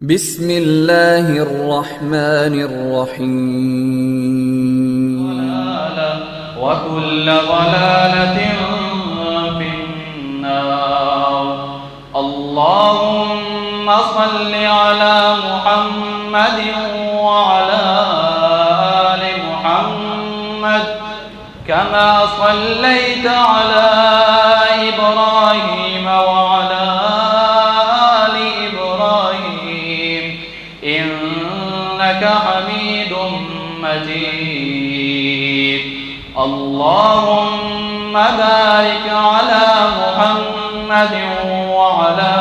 بسم اللہ الرحمن الرحیم وكل ضلالة في النار اللهم صل على محمد وعلى آل محمد كما صليت على إبراهيم وعلى آل إبراهيم إنك حميد مجيد اللهم بارك على محمد وعلى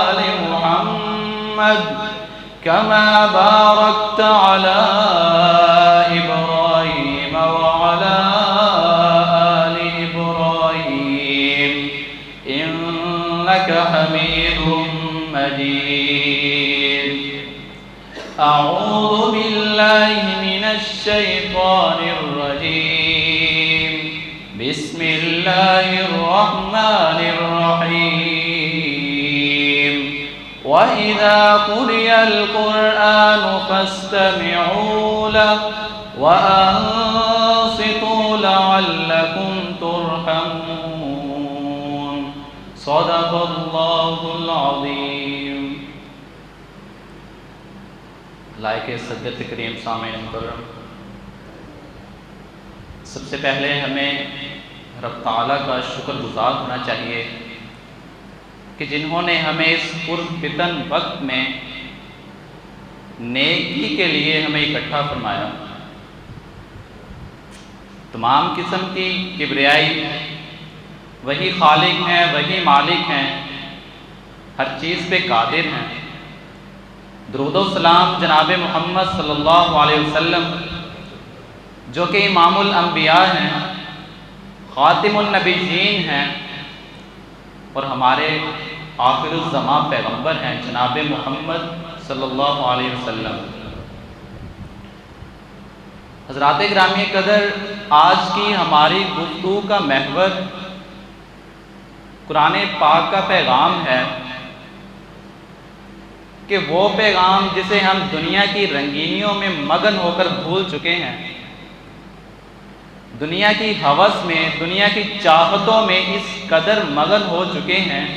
آل محمد كما باركت على إبراهيم وعلى آل إبراهيم إنك حميد مجيد أعوذ بالله من الشيطان الرجيم بسم الله الرحمن الرحيم وإذا قرئ القرآن فاستمعوا له وأنصتوا لعلكم ترحمون صدق الله العظيم. لائق صدر کریم سامعین مکرم، سب سے پہلے ہمیں رب تعالیٰ کا شکر گزار ہونا چاہیے کہ جنہوں نے ہمیں اس پرفتن وقت میں نیکی کے لیے ہمیں اکٹھا فرمایا. تمام قسم کی کبریائی وہی خالق ہیں، وہی مالک ہیں، ہر چیز پہ قادر ہیں. درود و سلام جناب محمد صلی اللہ علیہ وسلم جو کہ امام الانبیاء ہیں، خاتم النبیین ہیں اور ہمارے آخر الزمان پیغمبر ہیں جناب محمد صلی اللہ علیہ وسلم. حضرات گرامی قدر، آج کی ہماری گفتگو کا محور قرآن پاک کا پیغام ہے کہ وہ پیغام جسے ہم دنیا کی رنگینیوں میں مگن ہو کر بھول چکے ہیں، دنیا کی ہوس میں، دنیا کی چاہتوں میں اس قدر مگن ہو چکے ہیں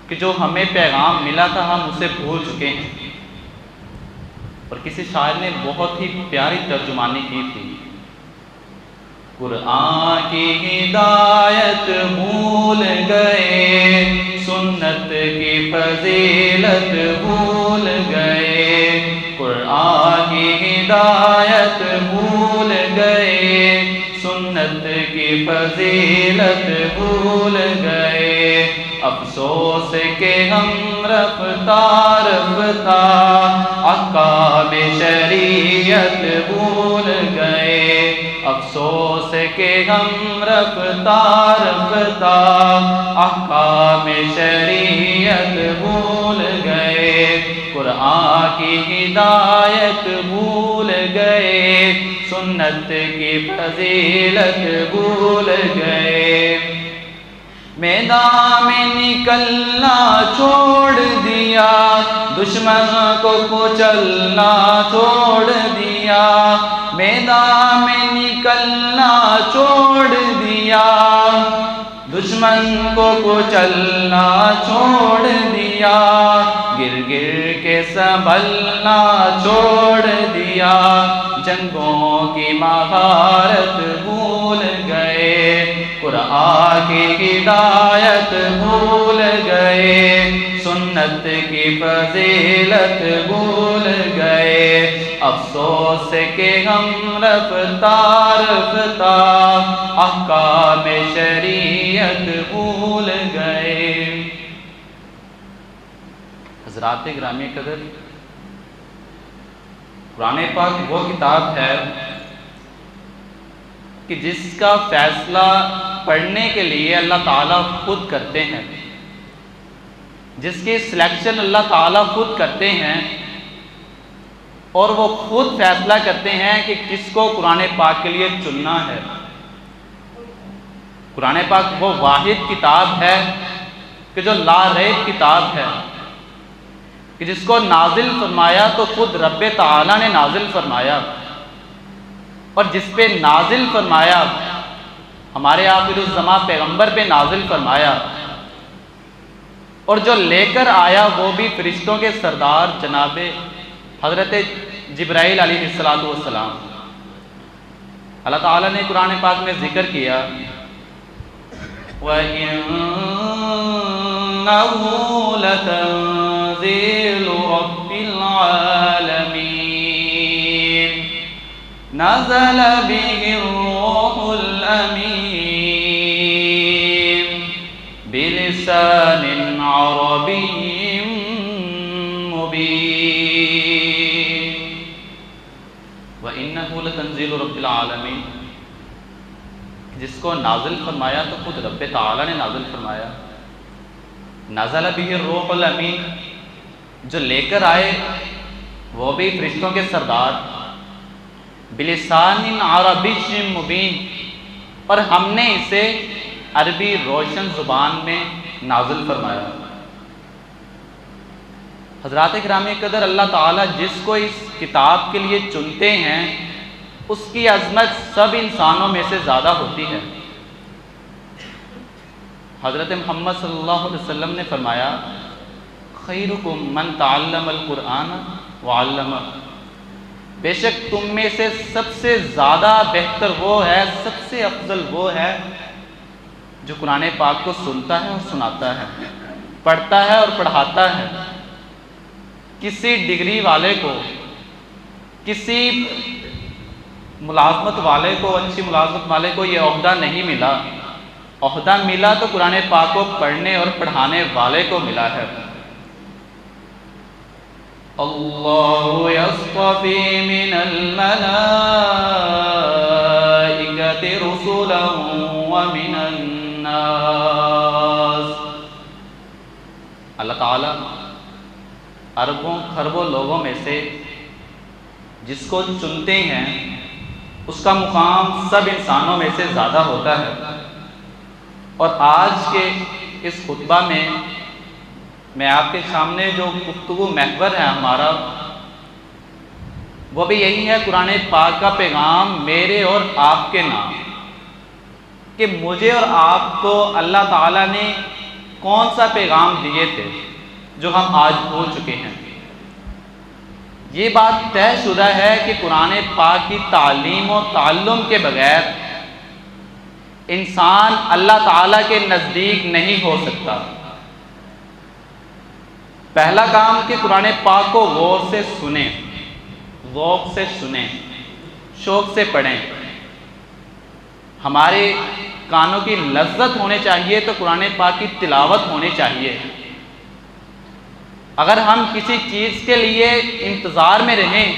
کہ جو ہمیں پیغام ملا تھا ہم اسے بھول چکے ہیں. اور کسی شاعر نے بہت ہی پیاری ترجمانی کی تھی، قرآن کی ہدایت بھول گئے، سنت کی فضیلت بھول گئے. قرآن کی ہدایت بھول گئے، سنت کی فضیلت بھول گئے. افسوس کہ ہم رفتہ رفتہ احکام شریعت بھول گئے. افسوس کہ ہم رفتہ رفتہ احکام شریعت بھول گئے. قرآن کی ہدایت بھول گئے، سنت کی فضیلت بھول گئے. میدان میں نکلنا چھوڑ دیا، دشمن کو کچلنا چھوڑ دیا. میدان میں نکلنا چھوڑ دیا، دشمن کو کچلنا چھوڑ دیا. گر گر کے سنبھلنا چھوڑ دیا، جنگوں کی مہارت بھول گئے. قرآن کی ہدایت بھول گئے، سنت کی فضیلت بھول گئے. افسوس کہ ہم رفتہ رفتہ احکام شریعت بھول گئے. حضرات گرامی قدر، قرآن پاک وہ کتاب ہے کہ جس کا فیصلہ پڑھنے کے لیے اللہ تعالیٰ خود کرتے ہیں، جس کی سلیکشن اللہ تعالیٰ خود کرتے ہیں، اور وہ خود فیصلہ کرتے ہیں کہ کس کو قرآن پاک کے لیے چننا ہے. قرآن پاک وہ واحد کتاب ہے کہ جو لا ریب کتاب ہے، کہ جس کو نازل فرمایا تو خود رب تعالیٰ نے نازل فرمایا، اور جس پہ نازل فرمایا ہمارے آخر الزماں پیغمبر پہ نازل فرمایا، اور جو لے کر آیا وہ بھی فرشتوں کے سردار جناب حضرت جبرائیل علیہ السلام۔ اللہ تعالیٰ نے قرآن پاک میں ذکر کیا وَإِنَّهُ لَتَنزِيلُ رَبِّ الْعَالَمِينَ نَزَلَ بِهِ الرُّوحُ الْأَمِينُ بِلِسَانٍ عَرَبِيٍّ مُبِينٍ وَإِنَّهُ لَتَنزِيلُ رَبِّ الْعَالَمِينَ، جس کو نازل فرمایا تو خود رب تعالیٰ نے نازل فرمایا۔ نزل بہ الروح الامین، جو لے کر آئے وہ بھی فرشتوں کے سردار، بلسان عربی مبین، اور ہم نے اسے عربی روشن زبان میں نازل فرمایا۔ حضرات گرامی قدر، اللہ تعالیٰ جس کو اس کتاب کے لیے چنتے ہیں اس کی عظمت سب انسانوں میں سے زیادہ ہوتی ہے۔ حضرت محمد صلی اللہ علیہ وسلم نے فرمایا خیرکم من تعلم القرآن وعلمہ، بے شک تم میں سے سب سے زیادہ بہتر وہ ہے، سب سے افضل وہ ہے جو قرآن پاک کو سنتا ہے اور سناتا ہے، پڑھتا ہے اور پڑھاتا ہے۔ کسی ڈگری والے کو، کسی ملازمت والے کو، اچھی ملازمت والے کو یہ عہدہ نہیں ملا، عہدہ ملا تو قرآن پاک کو پڑھنے اور پڑھانے والے کو ملا ہے۔ اللہ یصطفی من الملائکۃ رسلا ومن الناس، اللہ تعالیٰ اربوں خربوں لوگوں میں سے جس کو چنتے ہیں اس کا مقام سب انسانوں میں سے زیادہ ہوتا ہے۔ اور آج کے اس خطبہ میں آپ کے سامنے جو گفتگو محور ہے ہمارا، وہ بھی یہی ہے، قرآن پاک کا پیغام میرے اور آپ کے نام، کہ مجھے اور آپ کو اللہ تعالیٰ نے کون سا پیغام دیے تھے جو ہم آج بھول چکے ہیں۔ یہ بات طے شدہ ہے کہ قرآن پاک کی تعلیم و تعلم کے بغیر انسان اللہ تعالیٰ کے نزدیک نہیں ہو سکتا۔ پہلا کام کہ قرآن پاک کو غور سے سنیں، ذوق سے سنیں، شوق سے پڑھیں۔ ہمارے کانوں کی لذت ہونے چاہیے تو قرآن پاک کی تلاوت ہونی چاہیے۔ اگر ہم کسی چیز کے لیے انتظار میں رہیں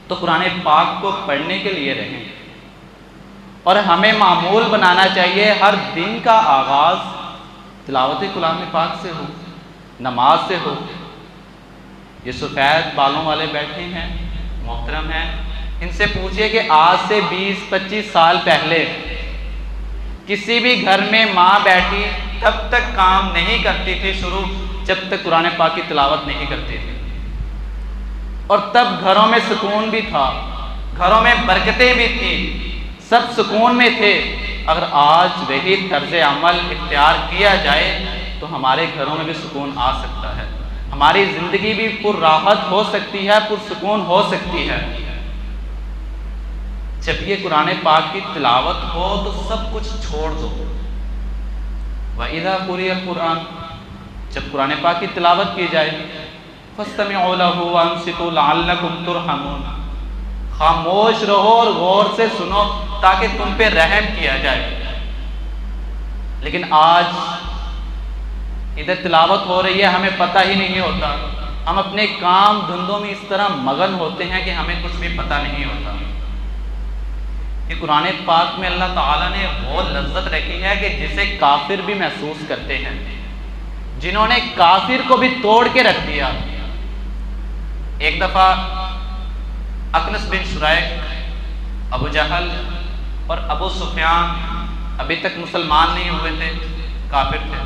تو قرآن پاک کو پڑھنے کے لیے رہیں، اور ہمیں معمول بنانا چاہیے ہر دن کا آغاز تلاوت کلام پاک سے ہو، نماز سے ہو۔ یہ سفید بالوں والے بیٹھے ہیں، محترم ہیں، ان سے پوچھئے کہ آج سے 20-25 سال پہلے کسی بھی گھر میں ماں بیٹھی تب تک کام نہیں کرتی تھی شروع جب تک قرآن پاک کی تلاوت نہیں کرتی تھی، اور تب گھروں میں سکون بھی تھا، گھروں میں برکتیں بھی تھیں، سب سکون میں تھے۔ اگر آج وہی طرز عمل اختیار کیا جائے تو ہمارے گھروں میں بھی سکون آ سکتا ہے، ہماری زندگی بھی پر راحت ہو سکتی ہے، پر سکون ہو سکتی ہے۔ جب یہ قرآن پاک کی تلاوت ہو تو سب کچھ چھوڑ دو۔ وَإِذَا قُرِئَ الْقُرْآنُ، جب قرآن پاک کی تلاوت کی جائے، فَاسْتَمِعُوا لَهُ وَأَنصِتُوا لَعَلَّكُمْ تُرْحَمُونَ، خاموش رہو اور غور سے سنو تاکہ تم پہ رحم کیا جائے۔ لیکن آج ادھر تلاوت ہو رہی ہے، ہمیں پتہ ہی نہیں ہوتا، ہم اپنے کام دھندوں میں اس طرح مگن ہوتے ہیں کہ ہمیں کچھ بھی پتہ نہیں ہوتا۔ کہ قرآن پاک میں اللہ تعالیٰ نے وہ لذت رکھی ہے کہ جسے کافر بھی محسوس کرتے ہیں، جنہوں نے کافر کو بھی توڑ کے رکھ دیا۔ ایک دفعہ اکنس بن شرائق، ابو جہل اور ابو سفیان ابھی تک مسلمان نہیں ہوئے تھے، کافر تھے،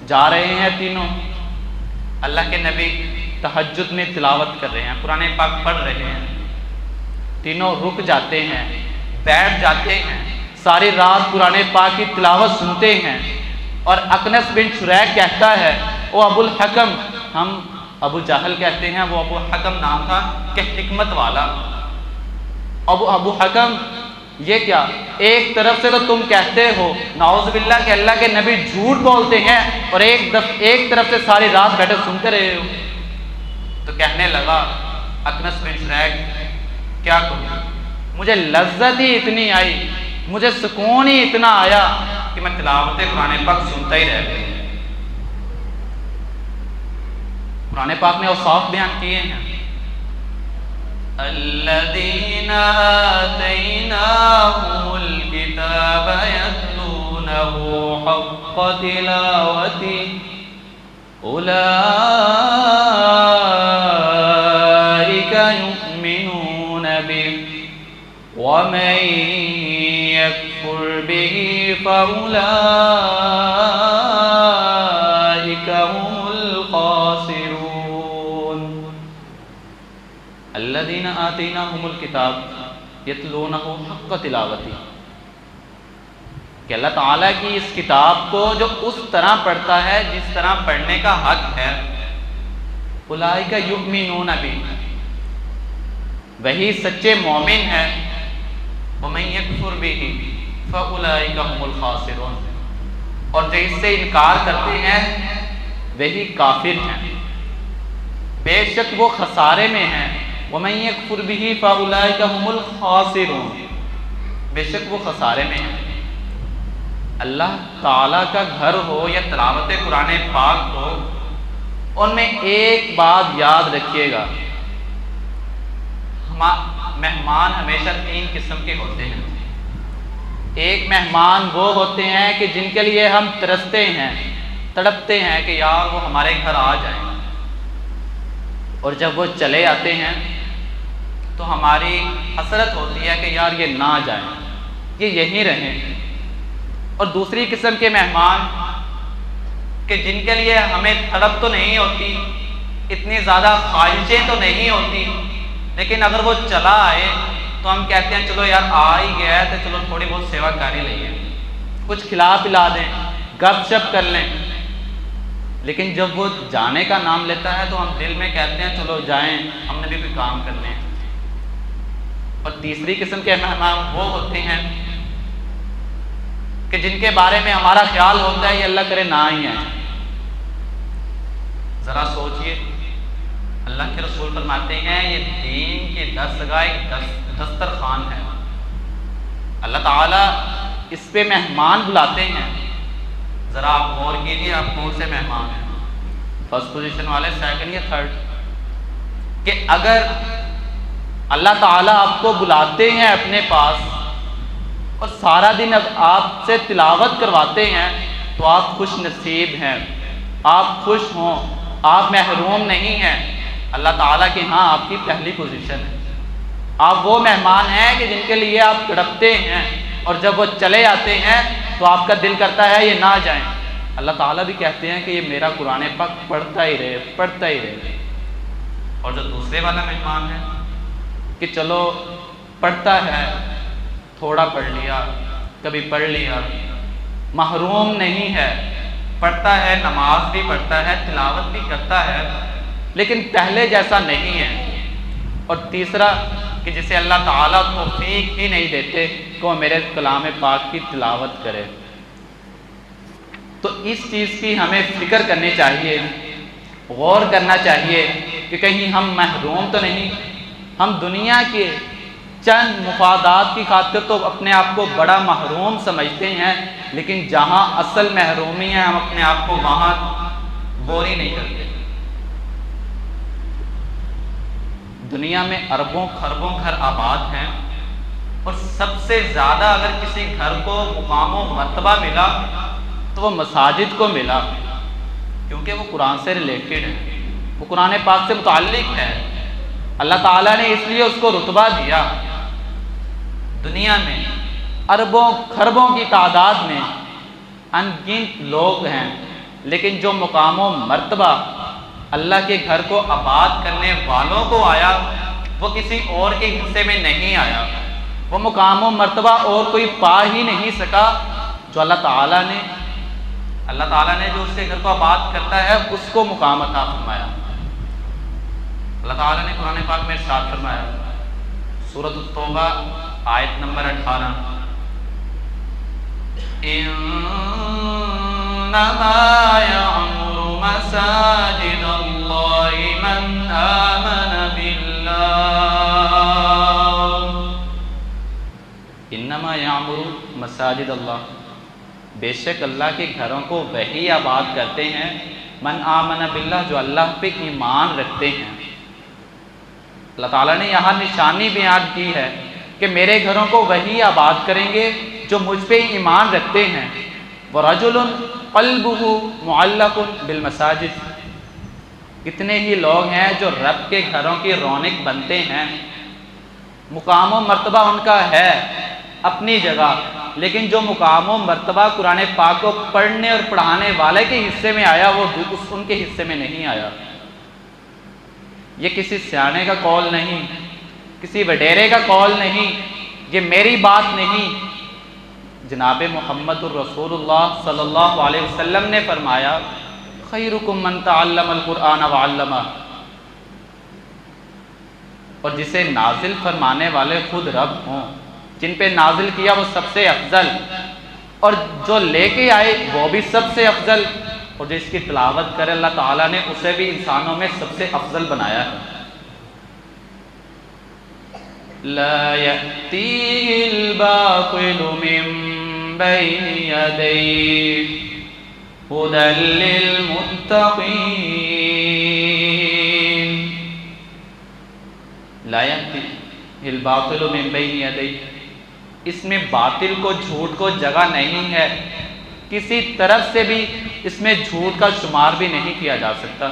جا رہے ہیں تینوں، اللہ کے نبی تہجد میں تلاوت کر رہے ہیں، قرآن پاک پڑھ رہے ہیں، تینوں رک جاتے ہیں، بیٹھ جاتے ہیں، ساری رات قرآن پاک کی تلاوت سنتے ہیں، اور اکنس بن شریح کہتا ہے وہ ابو الحکم، ہم ابو جہل کہتے ہیں، وہ ابو حکم نام تھا کہ حکمت والا، ابو حکم یہ کیا، ایک طرف سے تو تم کہتے ہو نعوذ باللہ کہ اللہ کے نبی جھوٹ بولتے ہیں، اور ایک طرف سے ساری رات بیٹھے سنتے رہے ہو۔ تو کہنے لگا اکنس بن شریح کیا کروں، مجھے لذت ہی اتنی آئی، مجھے سکون ہی اتنا آیا کہ میں تلاوت قرآن پاک سنتا ہی رہ گیا۔ قرآن پاک نے اوصاف بیان کیے ہیں، الذین آتیناہم الکتاب یتلونہ حق تلاوتہ اولئک یؤمنون بہ ومن یکفر بہ فاولئک هم الخاسرون۔ الذین آتیناہم الکتاب یتلونہ حق تلاوتہ، کہ اللہ تعالیٰ کی اس کتاب کو جو اس طرح پڑھتا ہے جس طرح پڑھنے کا حق ہے، اولئک یؤمنون بہ، وہی سچے مومن ہیں، ومن یکفر بہ فاولئک هم الخاسرون، اور جو اس سے انکار کرتے ہیں وہی کافر ہیں، بے شک وہ خسارے میں ہیں، ومن یکفر بہ فاولئک هم الخاسرون، بے شک وہ خسارے میں ہیں۔ اللہ تعالیٰ کا گھر ہو یا تلاوت قرآن پاک ہو، ان میں ایک بات یاد رکھیے گا، مہمان ہمیشہ تین قسم کے ہوتے ہیں۔ ایک مہمان وہ ہوتے ہیں کہ جن کے لیے ہم ترستے ہیں، تڑپتے ہیں کہ یار وہ ہمارے گھر آ جائیں، اور جب وہ چلے آتے ہیں تو ہماری حسرت ہوتی ہے کہ یار یہ نہ جائیں، یہ یہیں رہیں۔ اور دوسری قسم کے مہمان کہ جن کے لیے ہمیں تڑپ تو نہیں ہوتی، اتنی زیادہ خواہشیں تو نہیں ہوتی، لیکن اگر وہ چلا آئے تو ہم کہتے ہیں چلو یار آ ہی گیا ہے تو چلو تھوڑی بہت سیوا کر ہی لئے، کچھ کھلا پلا دیں، گپ شپ کر لیں۔ لیکن جب وہ جانے کا نام لیتا ہے تو ہم دل میں کہتے ہیں چلو جائیں، ہم نے بھی کوئی کام کر لیں۔ اور تیسری قسم کے مہمان وہ ہوتے ہیں کہ جن کے بارے میں ہمارا خیال ہوتا ہے یہ اللہ کرے نہ ہی آئیں۔ ذرا سوچئے، اللہ کے رسول فرماتے ہیں یہ دین کی درسگاہ ایک دسترخوان ہے، اللہ تعالیٰ اس پہ مہمان بلاتے ہیں۔ ذرا آپ غور کیجیے، آپ کون سے مہمان ہیں، فرسٹ پوزیشن والے، سیکنڈ یا تھرڈ؟ کہ اگر اللہ تعالیٰ آپ کو بلاتے ہیں اپنے پاس اور سارا دن آپ سے تلاوت کرواتے ہیں تو آپ خوش نصیب ہیں، آپ خوش ہوں، آپ محروم نہیں ہیں۔ اللہ تعالیٰ کے ہاں آپ کی پہلی پوزیشن ہے۔ آپ وہ مہمان ہیں کہ جن کے لیے آپ تڑپتے ہیں، اور جب وہ چلے آتے ہیں تو آپ کا دل کرتا ہے یہ نہ جائیں۔ اللہ تعالیٰ بھی کہتے ہیں کہ یہ میرا قرآن پاک پڑھتا ہی رہے، پڑھتا ہی رہے۔ اور جو دوسرے والا مہمان ہے کہ چلو پڑھتا ہے، تھوڑا پڑھ لیا، کبھی پڑھ لیا، محروم نہیں ہے، پڑھتا ہے، نماز بھی پڑھتا ہے، تلاوت بھی کرتا ہے، لیکن پہلے جیسا نہیں ہے۔ اور تیسرا کہ جسے اللہ تعالیٰ توفیق ہی نہیں دیتے کہ وہ میرے کلام پاک کی تلاوت کرے۔ تو اس چیز کی ہمیں فکر کرنی چاہیے، غور کرنا چاہیے کہ کہیں ہم محروم تو نہیں۔ ہم دنیا کے چند مفادات کی خاطر تو اپنے آپ کو بڑا محروم سمجھتے ہیں، لیکن جہاں اصل محرومی ہے ہم اپنے آپ کو وہاں غور ہی نہیں کرتے۔ دنیا میں اربوں خربوں گھر آباد ہیں، اور سب سے زیادہ اگر کسی گھر کو مقام و مرتبہ ملا تو وہ مساجد کو ملا، کیونکہ وہ قرآن سے ریلیٹڈ ہے، وہ قرآن پاک سے متعلق ہے۔ اللہ تعالیٰ نے اس لیے اس کو رتبہ دیا۔ دنیا میں اربوں خربوں کی تعداد میں ان گنت لوگ ہیں، لیکن جو مقام و مرتبہ اللہ کے گھر کو آباد کرنے والوں کو آیا، وہ کسی اور کے حصے میں نہیں آیا۔ وہ مقام و مرتبہ اور کوئی پا ہی نہیں سکا جو اللہ تعالیٰ نے جو اس کے گھر کو آباد کرتا ہے اس کو مقام عطا فرمایا۔ اللہ تعالیٰ نے قرآن پاک میں ارشاد فرمایا، سورۃ التوبہ آیت نمبر 18، انما يعمر مساجد اللہ من آمن باللہ، انما يعمر مساجد اللہ، بے شک اللہ کے گھروں کو وہی آباد کرتے ہیں من آمن باللہ، جو اللہ پہ ایمان رکھتے ہیں۔ اللہ تعالیٰ نے یہاں نشانی بیان کی ہے کہ میرے گھروں کو وہی آباد کریں گے جو مجھ پہ ایمان رکھتے ہیں۔ وَرَجُلٌ قَلْبُهُ مُعَلَّقٌ بِالْمَسَاجِدِ، کتنے ہی لوگ ہیں جو رب کے گھروں کی رونق بنتے ہیں، مقام و مرتبہ ان کا ہے اپنی جگہ، لیکن جو مقام و مرتبہ قرآن پاک کو پڑھنے اور پڑھانے والے کے حصے میں آیا وہ ان کے حصے میں نہیں آیا۔ یہ کسی سیانے کا قول نہیں، کسی وڈیرے کا قول نہیں، یہ میری بات نہیں، جناب محمد الرسول اللہ صلی اللہ علیہ وسلم نے فرمایا، خیرکم من تعلم القرآن وعلمہ، اور جسے نازل فرمانے والے خود رب ہوں، جن پہ نازل کیا وہ سب سے افضل، اور جو لے کے آئے وہ بھی سب سے افضل، اور جس کی تلاوت کرے اللہ تعالیٰ نے اسے بھی انسانوں میں سب سے افضل بنایا ہے۔ لا يأتيه الباطل من بين يديه هدى للمتقين، لا يأتيه الباطل من بين يديه، اس میں باطل کو، جھوٹ کو جگہ نہیں ہے، کسی طرف سے بھی اس میں جھوٹ کا شمار بھی نہیں کیا جا سکتا۔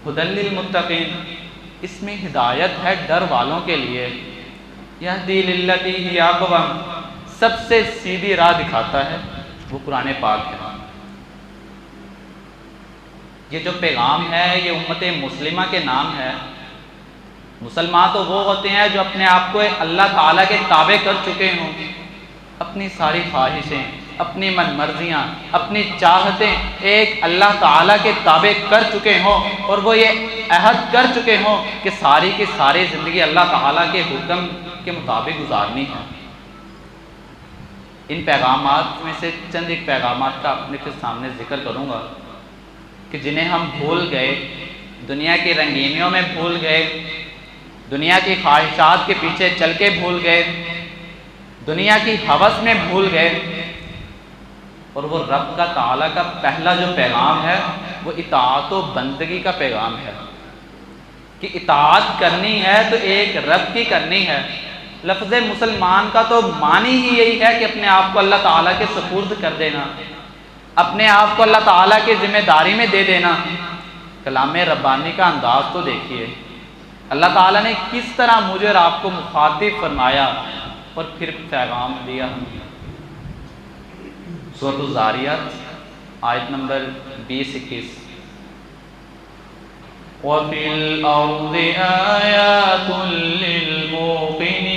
ھدی للمتقین، اس میں ہدایت ہے ڈر والوں کے لیے۔ یہدی للتی ہی اقوم، سب سے سیدھی راہ دکھاتا ہے وہ قرآن پاک ہے۔ یہ جو پیغام ہے یہ امت مسلمہ کے نام ہے۔ مسلمان تو وہ ہوتے ہیں جو اپنے آپ کو اللہ تعالیٰ کے تابع کر چکے ہوں، اپنی ساری خواہشیں، اپنی من مرضیاں، اپنی چاہتیں ایک اللہ تعالیٰ کے تابع کر چکے ہوں، اور وہ یہ عہد کر چکے ہوں کہ ساری کی ساری زندگی اللہ تعالیٰ کے حکم کے مطابق گزارنی ہے۔ ان پیغامات میں سے چند ایک پیغامات کا اپنے کے سامنے ذکر کروں گا کہ جنہیں ہم بھول گئے، دنیا کی رنگینیوں میں بھول گئے، دنیا کی خواہشات کے پیچھے چل کے بھول گئے، دنیا کی ہوس میں بھول گئے، اور وہ رب کا تعالیٰ کا پہلا جو پیغام ہے وہ اطاعت و بندگی کا پیغام ہے کہ اطاعت کرنی ہے تو ایک رب کی کرنی ہے۔ لفظ مسلمان کا تو معنی ہی یہی ہے کہ اپنے آپ کو اللہ تعالیٰ کے سپرد کر دینا، اپنے آپ کو اللہ تعالیٰ کی ذمہ داری میں دے دینا۔ کلام ربانی کا انداز تو دیکھیے، اللہ تعالیٰ نے کس طرح مجھے اور آپ کو مخاطب فرمایا اور پھر پیغام دیا۔ سورۃ الذاریات آیت نمبر 20-21، وَفِي الْأَرْضِ آيَاتٌ لِّلْمُوقِنِينَ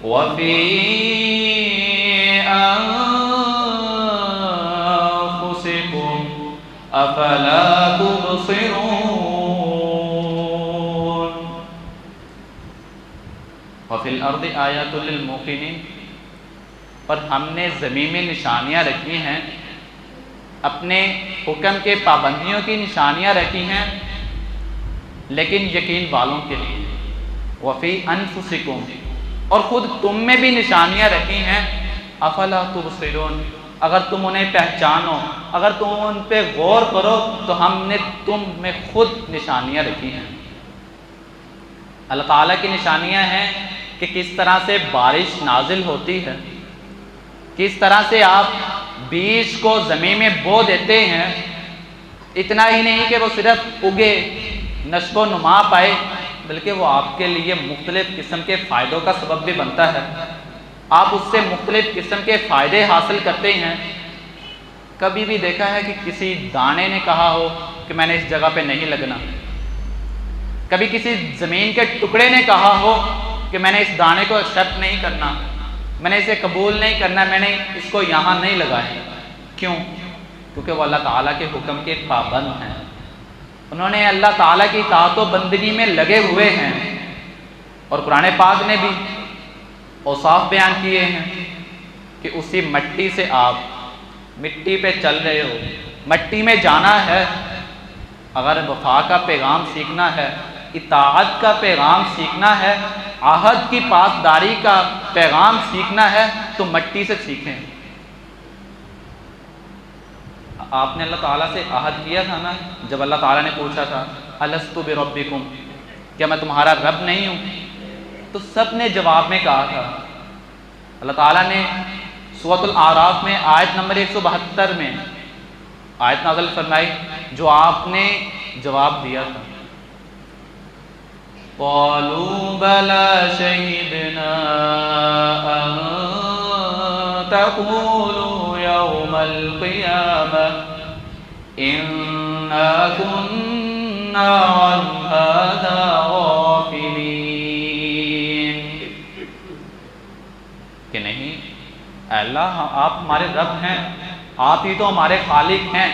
وَفِي أَنفُسِكُمْ أَفَلَا تُبْصِرُونَ۔ وَفِي الْأَرْضِ آيَاتٌ لِّلْمُوقِنِينَ، اور ہم نے زمین میں نشانیاں رکھی ہیں، اپنے حکم کے پابندیوں کی نشانیاں رکھی ہیں، لیکن یقین والوں کے لیے۔ وفی انفسکم، اور خود تم میں بھی نشانیاں رکھی ہیں، افلا تبصرون، اگر تم انہیں پہچانو، اگر تم ان پہ غور کرو تو ہم نے تم میں خود نشانیاں رکھی ہیں۔ اللہ تعالیٰ کی نشانیاں ہیں کہ کس طرح سے بارش نازل ہوتی ہے، کس طرح سے آپ بیج کو زمین میں بو دیتے ہیں، اتنا ہی نہیں کہ وہ صرف اگے، نشو و نما پائے، بلکہ وہ آپ کے لیے مختلف قسم کے فائدوں کا سبب بھی بنتا ہے، آپ اس سے مختلف قسم کے فائدے حاصل کرتے ہیں۔ کبھی بھی دیکھا ہے کہ کسی دانے نے کہا ہو کہ میں نے اس جگہ پہ نہیں لگنا؟ کبھی کسی زمین کے ٹکڑے نے کہا ہو کہ میں نے اس دانے کو ایکسیپٹ نہیں کرنا، میں نے اسے قبول نہیں کرنا، میں نے اس کو یہاں نہیں لگایا؟ کیوں؟ کیونکہ وہ اللہ تعالیٰ کے حکم کے پابند ہیں، انہوں نے اللہ تعالیٰ کی اطاعت و بندگی میں لگے ہوئے ہیں۔ اور قرآن پاک نے بھی اوصاف بیان کیے ہیں کہ اسی مٹی سے آپ مٹی پہ چل رہے ہو، مٹی میں جانا ہے۔ اگر وفا کا پیغام سیکھنا ہے، اطاعت کا پیغام سیکھنا ہے، عہد کی پاسداری کا پیغام سیکھنا ہے تو مٹی سے سیکھیں۔ آپ نے اللہ تعالیٰ سے عہد کیا تھا نا، جب اللہ تعالیٰ نے پوچھا تھا الست بربکم، کیا میں تمہارا رب نہیں ہوں؟ تو سب نے جواب میں کہا تھا۔ اللہ تعالیٰ نے سورۃ الاعراف میں آیت نمبر 172 میں آیت نازل فرمائی جو آپ نے جواب دیا تھا، قالوا بلى شهدنا أن تقولوا يوم القيامة إنا كنا عن هذا غافلين، کہ نہیں اے اللہ آپ ہمارے رب ہیں، آپ ہی تو ہمارے خالق ہیں،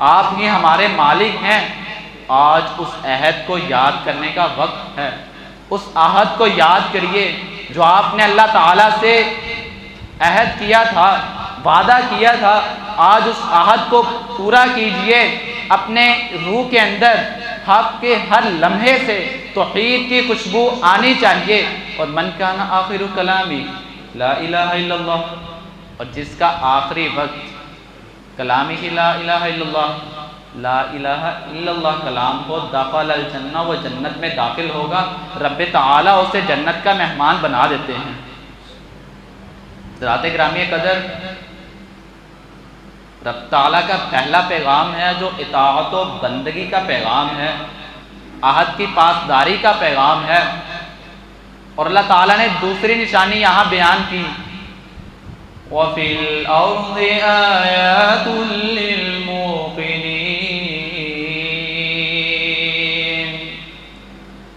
آپ ہی ہمارے مالک ہیں، آج اس عہد کو یاد کرنے کا وقت ہے۔ اس عہد کو یاد کریے جو آپ نے اللہ تعالیٰ سے عہد کیا تھا، وعدہ کیا تھا، آج اس عہد کو پورا کیجئے۔ اپنے روح کے اندر حق کے ہر لمحے سے توحید کی خوشبو آنی چاہیے۔ اور من کان آخر کلامی لا الہ الا اللہ، اور جس کا آخری وقت کلامی ہی لا الہ الا اللہ، لا الہ الا اللہ کلام ہو، دخل الجنہ، وہ جنت میں داخل ہوگا، رب تعالیٰ اسے جنت کا مہمان بنا دیتے ہیں۔ حضرات گرامی قدر، رب تعالیٰ کا پہلا پیغام ہے جو اطاعت و بندگی کا پیغام ہے، عہد کی پاسداری کا پیغام ہے۔ اور اللہ تعالیٰ نے دوسری نشانی یہاں بیان کی، وَفِي الْأَرْضِ آيَاتٌ لِّلْمُوقِنِينَ،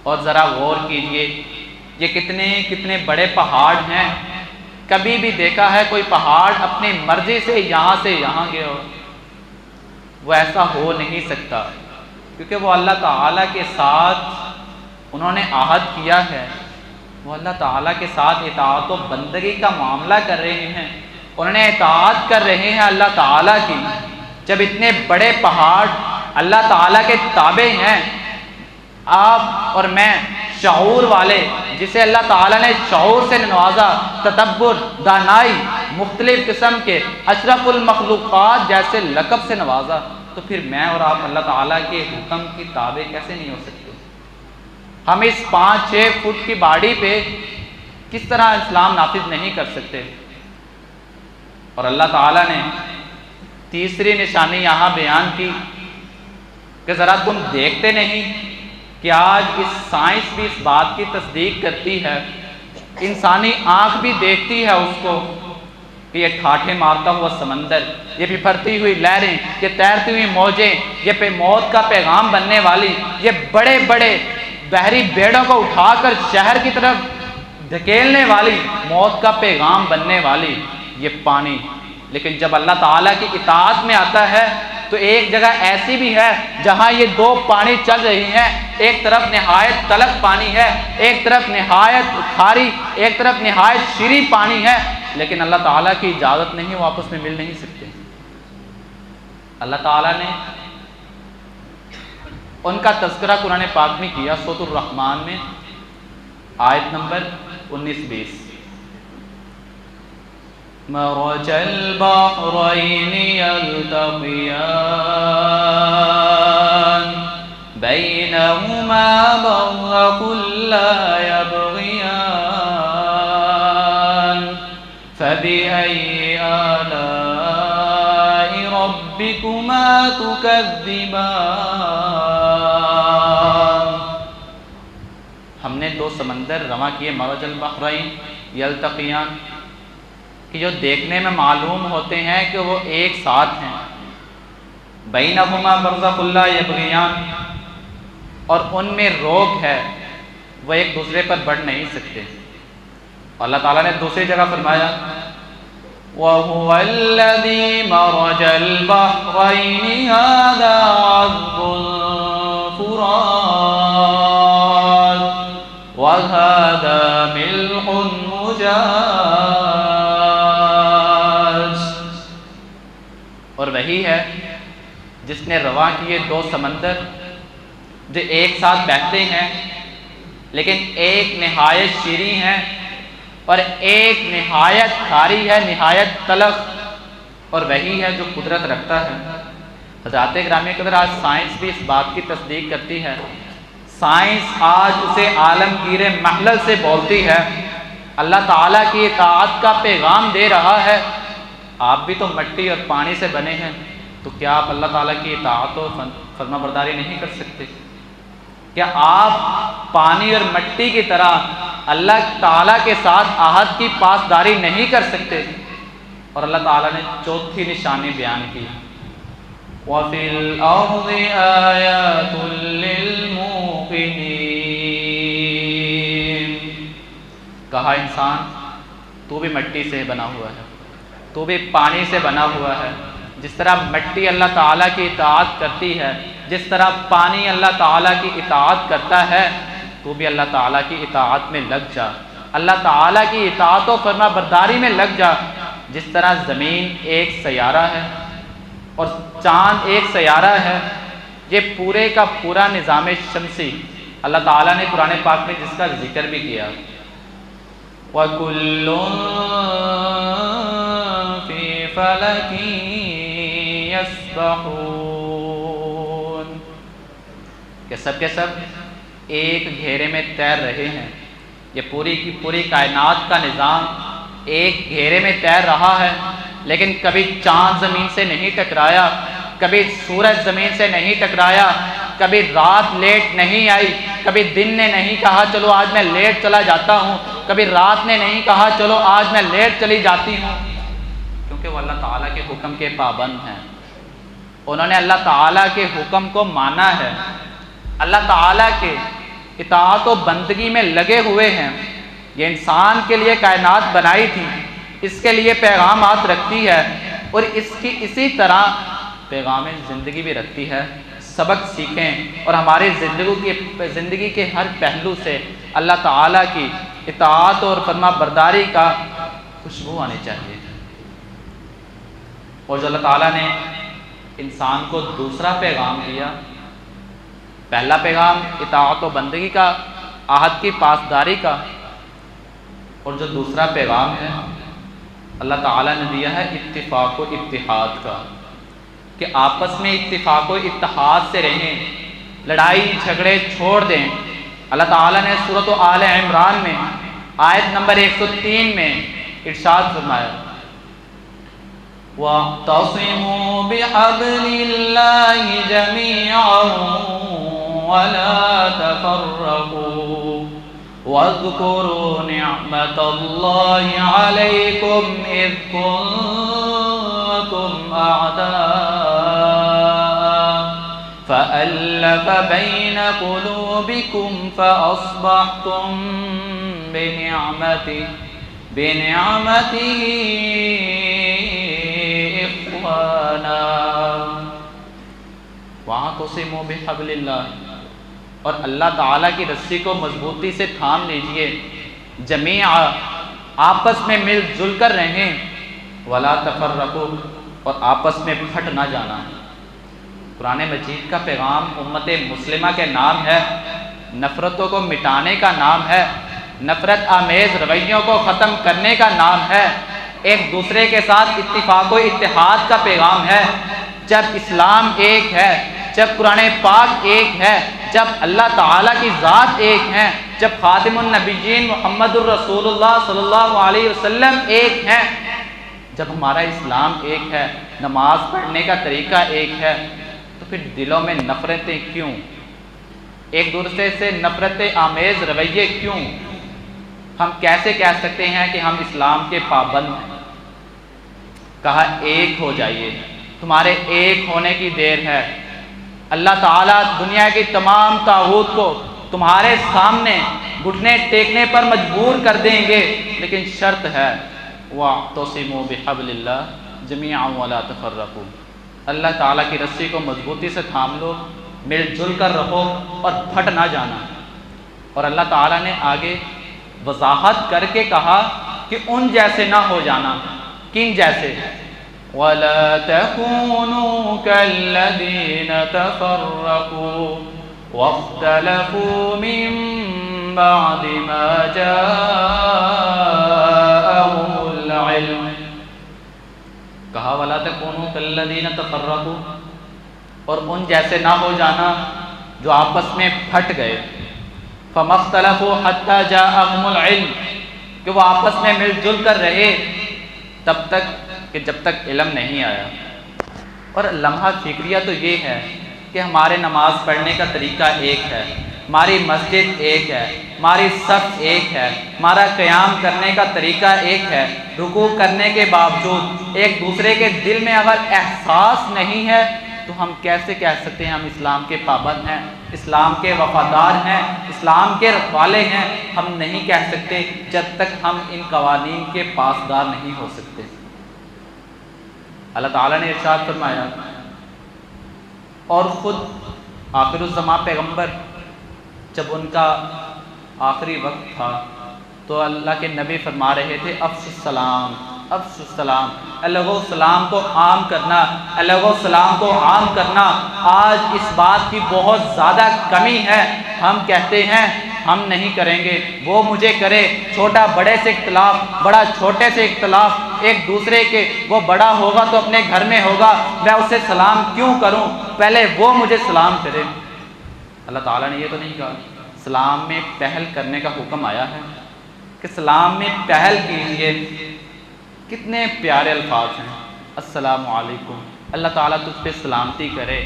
اور ذرا غور کیجئے یہ کتنے بڑے پہاڑ ہیں۔ کبھی بھی دیکھا ہے کوئی پہاڑ اپنی مرضی سے یہاں گیا ہو؟ وہ ایسا ہو نہیں سکتا، کیونکہ وہ اللہ تعالیٰ کے ساتھ انہوں نے عہد کیا ہے، وہ اللہ تعالیٰ کے ساتھ اطاعت و بندگی کا معاملہ کر رہے ہیں، انہوں نے اطاعت کر رہے ہیں اللہ تعالیٰ کی۔ جب اتنے بڑے پہاڑ اللہ تعالیٰ کے تابع ہیں، آپ اور میں شعور والے، جسے اللہ تعالیٰ نے شعور سے نوازا، تدبر، دانائی، مختلف قسم کے اشرف المخلوقات جیسے لقب سے نوازا، تو پھر میں اور آپ اللہ تعالیٰ کے حکم کی تابع کیسے نہیں ہو سکتے؟ ہم اس 5-6 فٹ کی باڈی پہ کس طرح اسلام نافذ نہیں کر سکتے؟ اور اللہ تعالیٰ نے تیسری نشانی یہاں بیان کی کہ ذرا تم دیکھتے نہیں کہ آج اس سائنس بھی اس بات کی تصدیق کرتی ہے، انسانی آنکھ بھی دیکھتی ہے اس کو، کہ یہ ٹھاٹھے مارتا ہوا سمندر، یہ بھرتی ہوئی لہریں، یہ تیرتی ہوئی موجیں، یہ پہ موت کا پیغام بننے والی، یہ بڑے بڑے بحری بیڑوں کو اٹھا کر شہر کی طرف دھکیلنے والی، موت کا پیغام بننے والی یہ پانی۔ لیکن جب اللہ تعالیٰ کی اطاعت میں آتا ہے تو ایک جگہ ایسی بھی ہے جہاں یہ 2 پانی چل رہی ہیں، ایک طرف نہایت تلخ پانی ہے، ایک طرف نہایت کھاری، ایک طرف نہایت شیریں پانی ہے، لیکن اللہ تعالیٰ کی اجازت نہیں، وہ آپس میں مل نہیں سکتے۔ اللہ تعالیٰ نے ان کا تذکرہ قرآن پاک میں کیا، سورۃ الرحمن میں آیت نمبر 19-20، مرج البحرین یلتقیان بینہما برزخ لا یبغیان فبأی آلاء ربکما تکذبان۔ ہم نے 2 سمندر رواں کیے، مرج البحرین یلتقیان، کہ جو دیکھنے میں معلوم ہوتے ہیں کہ وہ ایک ساتھ ہیں، بینہما برزخ لا یبغیان، اور ان میں روک ہے، وہ ایک دوسرے پر بڑھ نہیں سکتے. اللہ تعالیٰ نے دوسری جگہ فرمایا وَهُوَ الَّذِي مَرَجَ الْبَحْرَيْنِ هَذَا عَذْبٌ فُرَاتٌ وَهَذَا مِلْحٌ أُجَاجٌ، اور وہی ہے جس نے رواں کیے دو سمندر جو ایک ساتھ بہتے ہیں لیکن ایک نہایت شیریں ہے اور ایک نہایت کھاری ہے، نہایت تلخ، اور وہی ہے جو قدرت رکھتا ہے. حضرات گرامی قدر، آج سائنس بھی اس بات کی تصدیق کرتی ہے. سائنس آج اسے عالمگیر محلل سے بولتی ہے، اللہ تعالیٰ کی اطاعت کا پیغام دے رہا ہے. آپ بھی تو مٹی اور پانی سے بنے ہیں، تو کیا آپ اللہ تعالیٰ کی اطاعت و فرما برداری نہیں کر سکتے؟ کیا آپ پانی اور مٹی کی طرح اللہ تعالیٰ کے ساتھ عہد کی پاسداری نہیں کر سکتے؟ اور اللہ تعالیٰ نے چوتھی نشانی بیان کی وَفِي الْأَرْضِ آيَاتٌ لِّلْمُوقِنِينَ، کہا انسان تو بھی مٹی سے بنا ہوا ہے، تو بھی پانی سے بنا ہوا ہے. جس طرح مٹی اللہ تعالیٰ کی اطاعت کرتی ہے، جس طرح پانی اللہ تعالیٰ کی اطاعت کرتا ہے، تو بھی اللہ تعالیٰ کی اطاعت میں لگ جا، اللہ تعالیٰ کی اطاعت و فرما برداری میں لگ جا. جس طرح زمین ایک سیارہ ہے اور چاند ایک سیارہ ہے، یہ پورے کا پورا نظام شمسی اللہ تعالیٰ نے قرآن پاک میں جس کا ذکر بھی کیا وَكُلٌّ فِي فَلَكٍ يَسْبَحُونَ، کہ سب کے سب ایک گھیرے میں تیر رہے ہیں. یہ پوری کی پوری کائنات کا نظام ایک گھیرے میں تیر رہا ہے، لیکن کبھی چاند زمین سے نہیں ٹکرایا، کبھی سورج زمین سے نہیں ٹکرایا، کبھی رات لیٹ نہیں آئی، کبھی دن نے نہیں کہا چلو آج میں لیٹ چلا جاتا ہوں، کبھی رات نے نہیں کہا چلو آج میں لیٹ چلی جاتی ہوں، کیونکہ وہ اللہ تعالیٰ کے حکم کے پابند ہیں. انہوں نے اللہ تعالیٰ کے حکم کو مانا ہے، اللہ تعالیٰ کے اطاعت و بندگی میں لگے ہوئے ہیں. یہ انسان کے لیے کائنات بنائی تھی، اس کے لیے پیغامات رکھتی ہے، اور اس کی اسی طرح پیغام زندگی بھی رکھتی ہے. سبق سیکھیں اور ہماری زندگی کے ہر پہلو سے اللہ تعالیٰ کی اطاعت اور فرما برداری کا خوشبو آنی چاہیے. اور جو اللہ تعالیٰ نے انسان کو دوسرا پیغام دیا، پہلا پیغام اطاعت و بندگی کا، عہد کی پاسداری کا، اور جو دوسرا پیغام ہے اللہ تعالیٰ نے دیا ہے اتفاق و اتحاد کا، کہ آپس میں اتفاق و اتحاد سے رہیں، لڑائی جھگڑے چھوڑ دیں. اللہ تعالیٰ نے سورۃ آل عمران میں آیت نمبر 103 میں ارشاد فرمایا وَاعْتَصِمُوا بِحَبْلِ اللَّهِ جَمِيعًا وَلَا تَفَرَّقُوا وَاذْكُرُوا نِعْمَةَ اللَّهِ عَلَيْكُمْ إِذْ كُنتُمْ أَعْدَاءً فَأَلَّفَ بَيْنَ قُلُوبِكُمْ فَأَصْبَحْتُمْ بِنِعْمَتِهِ إِخْوَانًا وَاعْتَصِمُوا بِحَبْلِ اللَّهِ، اور اللہ تعالیٰ کی رسی کو مضبوطی سے تھام لیجئے، جمیعا آپس میں مل جل کر رہیں، وَلَا تَفَرَّقُوا، اور آپس میں پھٹ نہ جانا. قرآن مجید کا پیغام امت مسلمہ کے نام ہے، نفرتوں کو مٹانے کا نام ہے، نفرت آمیز رویوں کو ختم کرنے کا نام ہے، ایک دوسرے کے ساتھ اتفاق و اتحاد کا پیغام ہے. جب اسلام ایک ہے، جب قرآن پاک ایک ہے، جب اللہ تعالیٰ کی ذات ایک ہے، جب خاتم النبیین محمد الرسول اللہ صلی اللہ علیہ وسلم ایک ہیں، جب ہمارا اسلام ایک ہے، نماز پڑھنے کا طریقہ ایک ہے، تو پھر دلوں میں نفرتیں کیوں؟ ایک دوسرے سے نفرت آمیز رویے کیوں؟ ہم کیسے کہہ سکتے ہیں کہ ہم اسلام کے پابند ہیں؟ کہا ایک ہو جائیے، تمہارے ایک ہونے کی دیر ہے۔ اللہ تعالیٰ دنیا کی تمام طاغوت کو تمہارے سامنے گھٹنے ٹیکنے پر مجبور کر دیں گے، لیکن شرط ہے وَاعْتَصِمُوا بِحَبْلِ اللَّهِ جَمِيعًا وَلَا تَفَرَّقُوا، اللہ تعالیٰ کی رسی کو مضبوطی سے تھام لو، مل جل کر رہو اور پھٹ نہ جانا۔ اور اللہ تعالیٰ نے آگے وضاحت کر کے کہا کہ ان جیسے نہ ہو جانا۔ کن جیسے؟ وَلَا تَكُونُوا كَالَّذِينَ تَفَرَّقُوا وَاخْتَلَفُوا مِن بَعْدِ مَا جَاءَهُمُ الْعِلْمُ، کہا وَلَا تَكُونُوا كَالَّذِينَ تَفَرَّقُوا، اور ان جیسے نہ ہو جانا جو آپس میں پھٹ گئے۔ فَمَا اخْتَلَفُوا حَتَّى جَاءَهُمُ الْعِلْمُ، کہ وہ آپس میں مل جل کر رہے تب تک کہ جب تک علم نہیں آیا۔ اور لمحہ فکریہ تو یہ ہے کہ ہمارے نماز پڑھنے کا طریقہ ایک ہے، ہماری مسجد ایک ہے، ہماری صف ایک ہے، ہمارا قیام کرنے کا طریقہ ایک ہے، رکوع کرنے کے باوجود ایک دوسرے کے دل میں اگر احساس نہیں ہے تو ہم کیسے کہہ سکتے ہیں ہم اسلام کے پابند ہیں، اسلام کے وفادار ہیں، اسلام کے رکھوالے ہیں؟ ہم نہیں کہہ سکتے جب تک ہم ان قوانین کے پاسدار نہیں ہو سکتے۔ اللہ تعالیٰ نے ارشاد فرمایا، اور خود آخر الزمان پیغمبر جب ان کا آخری وقت تھا تو اللہ کے نبی فرما رہے تھے افشوا السلام، افشوا السلام، الگ السلام کو عام کرنا، الگ السلام کو عام کرنا۔ آج اس بات کی بہت زیادہ کمی ہے، ہم کہتے ہیں ہم نہیں کریں گے، وہ مجھے کرے، چھوٹا بڑے سے اختلاف، بڑا چھوٹے سے اختلاف، ایک دوسرے کے، وہ بڑا ہوگا تو اپنے گھر میں ہوگا، میں اسے سلام کیوں کروں، پہلے وہ مجھے سلام کرے۔ اللہ تعالیٰ نے یہ تو نہیں کہا، سلام میں پہل کرنے کا حکم آیا ہے کہ سلام میں پہل کیجیے۔ کتنے پیارے الفاظ ہیں، السلام علیکم، اللہ تعالیٰ تجھ پہ سلامتی کرے۔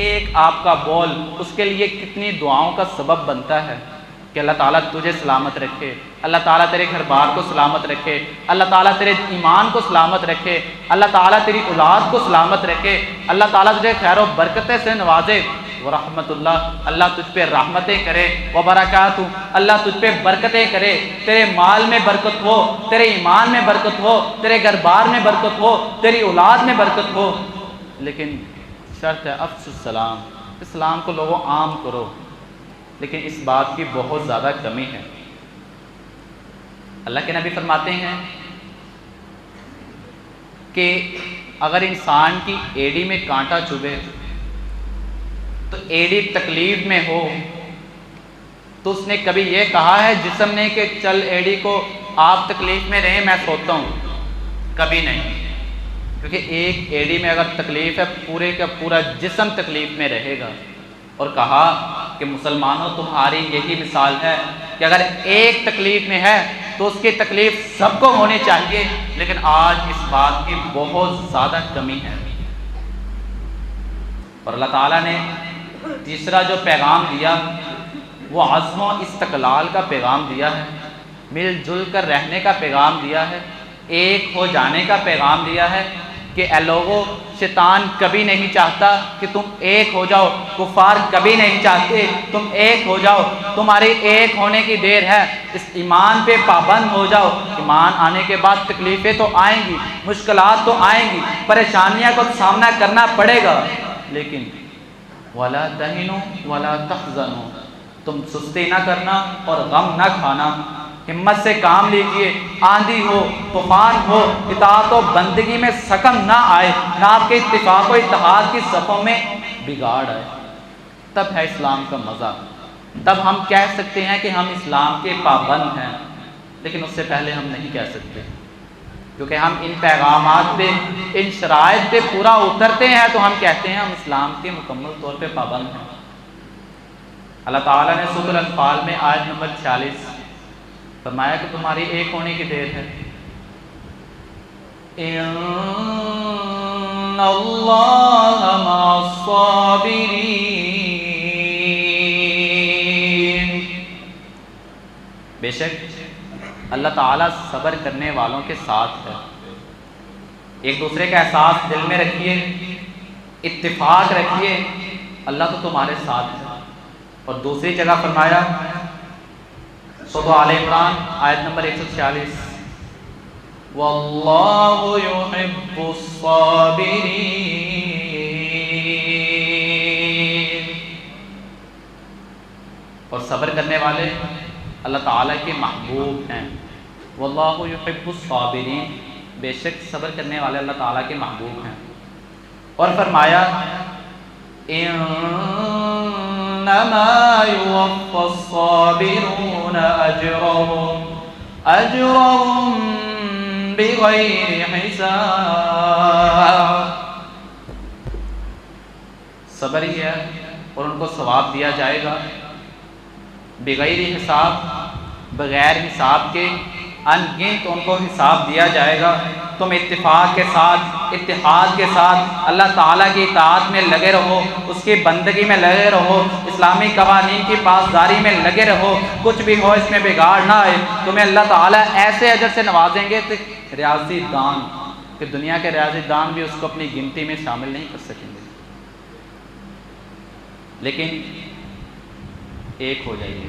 ایک آپ کا بول اس کے لیے کتنی دعاؤں کا سبب بنتا ہے کہ اللہ تعالیٰ تجھے سلامت رکھے، اللہ تعالیٰ تیرے گھر بار کو سلامت رکھے، اللہ تعالیٰ تیرے ایمان کو سلامت رکھے، اللہ تعالیٰ تیری اولاد کو سلامت رکھے، اللہ تعالیٰ تجھے خیر و برکتیں سے نوازے۔ ورحمت اللہ، اللہ تجھ پہ رحمتیں کرے، وبرکاتہ، اللہ تجھ پہ برکتیں کرے، تیرے مال میں برکت ہو، تیرے ایمان میں برکت ہو، تیرے گھر بار میں برکت ہو، تیری اولاد میں برکت ہو۔ لیکن شرط ہے افشوا السلام، اسلام کو لوگوں عام کرو، لیکن اس بات کی بہت زیادہ کمی ہے۔ اللہ کے نبی فرماتے ہیں کہ اگر انسان کی ایڑی میں کانٹا چبھے تو ایڑی تکلیف میں ہو تو اس نے کبھی یہ کہا ہے جسم نے کہ چل ایڑی کو آپ تکلیف میں رہیں میں سوتا ہوں؟ کبھی نہیں، کیونکہ ایک ایڑی میں اگر تکلیف ہے پورے کا پورا جسم تکلیف میں رہے گا۔ اور کہا کہ مسلمانوں تمہاری یہی مثال ہے کہ اگر ایک تکلیف میں ہے تو اس کی تکلیف سب کو ہونی چاہیے، لیکن آج اس بات کی بہت زیادہ کمی ہے۔ اور اللہ تعالیٰ نے تیسرا جو پیغام دیا وہ عزم و استقلال کا پیغام دیا ہے، مل جل کر رہنے کا پیغام دیا ہے، ایک ہو جانے کا پیغام دیا ہے کہ اے لوگو، شیطان کبھی نہیں چاہتا کہ تم ایک ہو جاؤ، کفار کبھی نہیں چاہتے تم ایک ہو جاؤ، تمہاری ایک ہونے کی دیر ہے، اس ایمان پہ پابند ہو جاؤ۔ ایمان آنے کے بعد تکلیفیں تو آئیں گی، مشکلات تو آئیں گی، پریشانیاں کو سامنا کرنا پڑے گا، لیکن وَلَا تَهِنُوا وَلَا تَحْزَنُوا، تم سستی نہ کرنا اور غم نہ کھانا، ہمت سے کام لیجئے، آندھی ہو، طوفان ہو، اطاعت و بندگی میں سکم نہ آئے، نہ آپ کے اتفاق و اتحاد کی صفوں میں بگاڑ آئے، تب ہے اسلام کا مزہ، تب ہم کہہ سکتے ہیں کہ ہم اسلام کے پابند ہیں، لیکن اس سے پہلے ہم نہیں کہہ سکتے، کیونکہ ہم ان پیغامات پہ، ان شرائط پہ پورا اترتے ہیں تو ہم کہتے ہیں ہم اسلام کے مکمل طور پہ پابند ہیں۔ اللہ تعالیٰ نے سورۃ الانفال میں آیت نمبر 46 فرمایا کہ تمہاری ایک ہونے کی دیر ہے۔ ان اللہ مع الصابرین، بے شک اللہ تعالیٰ صبر کرنے والوں کے ساتھ ہے۔ ایک دوسرے کا احساس دل میں رکھیے اتفاق رکھیے، اللہ تو تمہارے ساتھ ہے۔ اور دوسری جگہ فرمایا سورۃ آل عمران آیت نمبر 146، واللہ یحب الصابرین، اور صبر کرنے والے اللہ تعالیٰ کے محبوب ہیں۔ واللہ یحب الصابرین، بے شک صبر کرنے والے اللہ تعالیٰ کے محبوب ہیں۔ اور فرمایا انما یوفی الصابرون اجرهم بغیر حساب، صبر ہی ہے اور ان کو ثواب دیا جائے گا بغیر حساب، بغیر حساب کے، ان گنت ان کو حساب دیا جائے گا۔ تم اتفاق کے ساتھ، اتحاد کے ساتھ اللہ تعالیٰ کی اطاعت میں لگے رہو، اس کی بندگی میں لگے رہو، اسلامی قوانین کی پاسداری میں لگے رہو، کچھ بھی ہو اس میں بگاڑ نہ آئے، تمہیں اللہ تعالیٰ ایسے اجر سے نوازیں گے کہ ریاضی دان، کہ دنیا کے ریاضی دان بھی اس کو اپنی گنتی میں شامل نہیں کر سکیں گے۔ لیکن ایک ہو جائیے،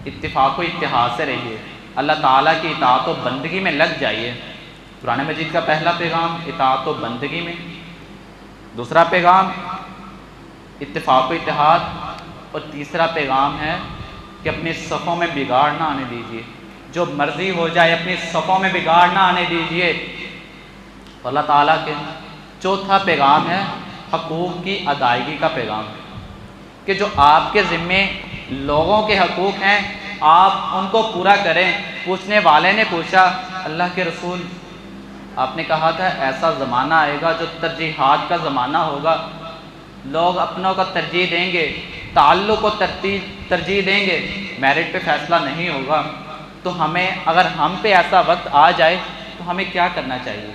اتفاق و اتحاد سے رہیے، اللہ تعالیٰ کی اطاعت و بندگی میں لگ جائیے۔ قرآن مجید کا پہلا پیغام اطاعت و بندگی میں، دوسرا پیغام اتفاق و اتحاد، اور تیسرا پیغام ہے کہ اپنی صفوں میں بگاڑ نہ آنے دیجیے، جو مرضی ہو جائے اپنی صفوں میں بگاڑ نہ آنے دیجیے۔ اللہ تعالیٰ کے چوتھا پیغام ہے حقوق کی ادائیگی کا پیغام، کہ جو آپ کے ذمے لوگوں کے حقوق ہیں آپ ان کو پورا کریں۔ پوچھنے والے نے پوچھا اللہ کے رسول، آپ نے کہا تھا ایسا زمانہ آئے گا جو ترجیحات کا زمانہ ہوگا، لوگ اپنوں کا ترجیح دیں گے، تعلق کو ترجیح دیں گے، میرٹ پہ فیصلہ نہیں ہوگا، تو ہمیں اگر ہم پہ ایسا وقت آ جائے تو ہمیں کیا کرنا چاہیے؟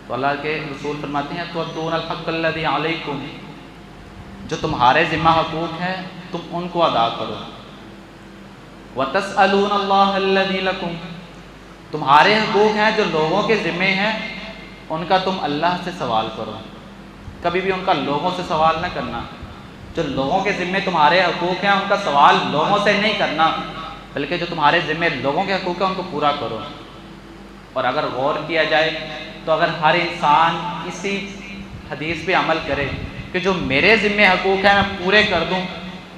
تو اللہ کے رسول فرماتے ہیں تؤدون الحق الذی علیکم، جو تمہارے ذمہ حقوق ہیں تم ان کو ادا کرو۔ وتسألون اللہ الذی لکم، تمہارے حقوق ہیں جو لوگوں کے ذمے ہیں ان کا تم اللہ سے سوال کرو، کبھی بھی ان کا لوگوں سے سوال نہ کرنا۔ جو لوگوں کے ذمے تمہارے حقوق ہیں ان کا سوال لوگوں سے نہیں کرنا، بلکہ جو تمہارے ذمے لوگوں کے حقوق ہیں ان کو پورا کرو۔ اور اگر غور کیا جائے تو اگر ہر انسان اسی حدیث پہ عمل کرے کہ جو میرے ذمے حقوق ہیں میں پورے کر دوں،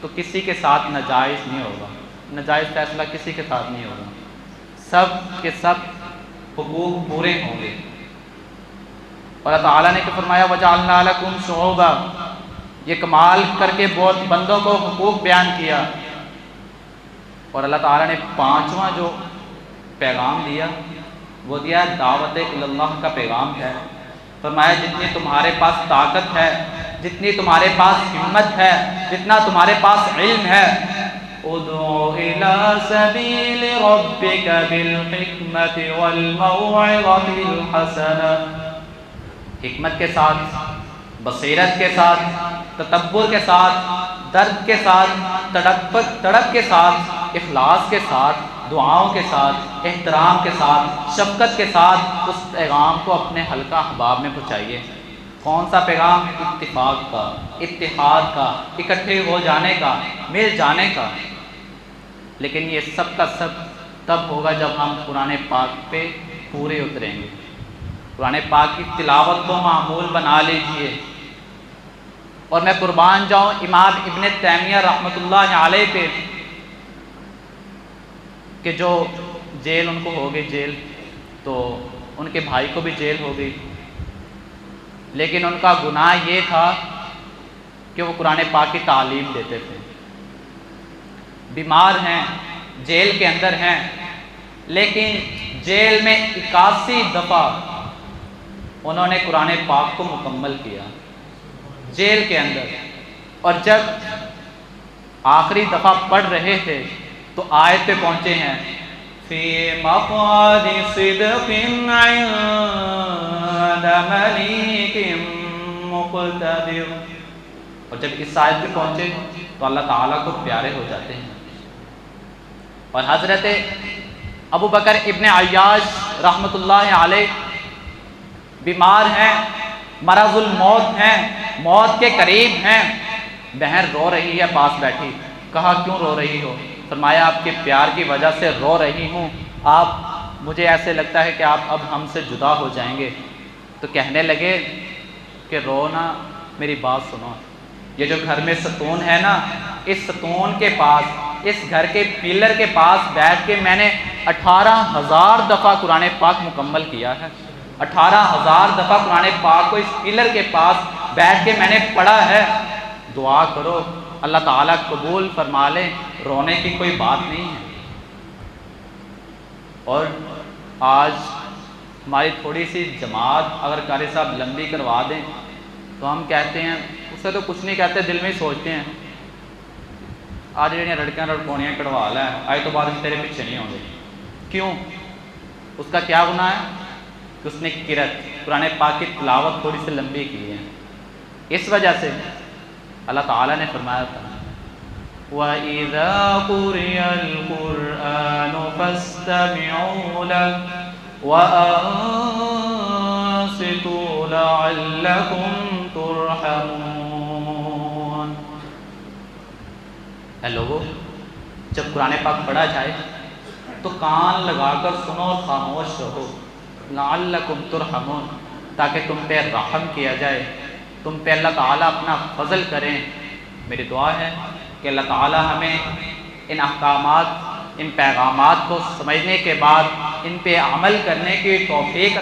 تو کسی کے ساتھ ناجائز نہیں ہوگا، ناجائز فیصلہ کسی کے ساتھ نہیں ہوگا، سب کے سب حقوق پورے ہوں گے۔ اور اللہ تعالیٰ نے کہ فرمایا وَجَعَلْنَا لَكُمْ شُعُوبًا، یہ کمال کر کے بہت بندوں کو حقوق بیان کیا۔ اور اللہ تعالیٰ نے پانچواں جو پیغام دیا وہ دیا دعوت اللہ کا پیغام ہے۔ فرمایا جتنی تمہارے پاس طاقت ہے، جتنی تمہارے پاس ہمت ہے، جتنا تمہارے پاس علم ہے، ادعو الی سبیل ربک بالحکمت والموعظۃ الحسنہ، حکمت کے ساتھ، بصیرت کے ساتھ، تدبر کے ساتھ، درد کے ساتھ، تڑپ کے ساتھ، اخلاص کے ساتھ، دعاؤں کے ساتھ، احترام کے ساتھ، شفقت کے ساتھ اس پیغام کو اپنے حلقہ احباب میں پہنچائیے۔ کون سا پیغام؟ اتفاق کا، اتحاد کا، اکٹھے ہو جانے کا، مل جانے کا۔ لیکن یہ سب کا سب تب ہوگا جب ہم قرآن پاک پہ پورے اتریں گے۔ قرآن پاک کی تلاوت کو معمول بنا لیجئے۔ اور میں قربان جاؤں امام ابن تیمیہ رحمۃ اللہ علیہ پہ، کہ جو جیل ان کو ہو گئی جیل، تو ان کے بھائی کو بھی جیل ہو گئی، لیکن ان کا گناہ یہ تھا کہ وہ قرآن پاک کی تعلیم دیتے تھے۔ بیمار ہیں، جیل کے اندر ہیں، لیکن جیل میں 81 دفعہ انہوں نے قرآن پاک کو مکمل کیا جیل کے اندر۔ اور جب آخری دفعہ پڑھ رہے تھے تو آیت پہ پہنچے ہیں فی مقعد صدق عند ملیک مقتدر، اور جب اس آیت پہ پہنچے تو اللہ تعالیٰ کو پیارے ہو جاتے ہیں۔ اور حضرت ابو بکر ابن عیاش رحمۃ اللہ علیہ بیمار ہیں، مرض الموت ہیں، موت کے قریب ہیں۔ بہن رو رہی ہے پاس بیٹھی، کہا کیوں رو رہی ہو؟ فرمایا آپ کے پیار کی وجہ سے رو رہی ہوں، مجھے ایسے لگتا ہے کہ آپ اب ہم سے جدا ہو جائیں گے۔ تو کہنے لگے کہ رو نا، میری بات سنو، یہ جو گھر میں ستون ہے نا، اس ستون کے پاس، اس گھر کے پلر کے پاس بیٹھ کے میں نے 18,000 دفعہ قرآن پاک مکمل کیا ہے۔ 18,000 دفعہ قرآن پاک کو اس پلر کے پاس بیٹھ کے میں نے پڑھا ہے۔ دعا کرو اللہ تعالیٰ قبول فرما لے، رونے کی کوئی بات نہیں ہے۔ اور آج ہماری تھوڑی سی جماعت اگر قاری صاحب لمبی کروا دیں تو ہم کہتے ہیں، اسے تو کچھ نہیں کہتے، دل میں ہی سوچتے ہیں آج جڑیاں لڑکیاں لڑکوڑیاں کڑوا لیں، آج تو بعد میں تیرے پیچھے نہیں ہوں گے۔ کیوں؟ اس کا کیا گناہ ہے کہ اس نے قرآن پاک کی تلاوت تھوڑی سی لمبی کی ہے۔ اس وجہ سے اللہ تعالیٰ نے فرمایا تھا وَإِذَا قُرِئَ الْقُرْآنُ فَاسْتَمِعُوا لَهُ وَأَنصِتُوا لَعَلَّكُمْ تُرْحَمُونَ۔ اے لوگو، جب قرآن پاک پڑھا جائے تو کان لگا کر سنو اور خاموش رہو، لعلکم ترحمون، تاکہ تم پہ رحم کیا جائے، تم پہ اللہ تعالیٰ اپنا فضل کریں۔ میری دعا ہے کہ اللہ تعالیٰ ہمیں ان احکامات، ان پیغامات کو سمجھنے کے بعد ان پہ عمل کرنے کی توفیق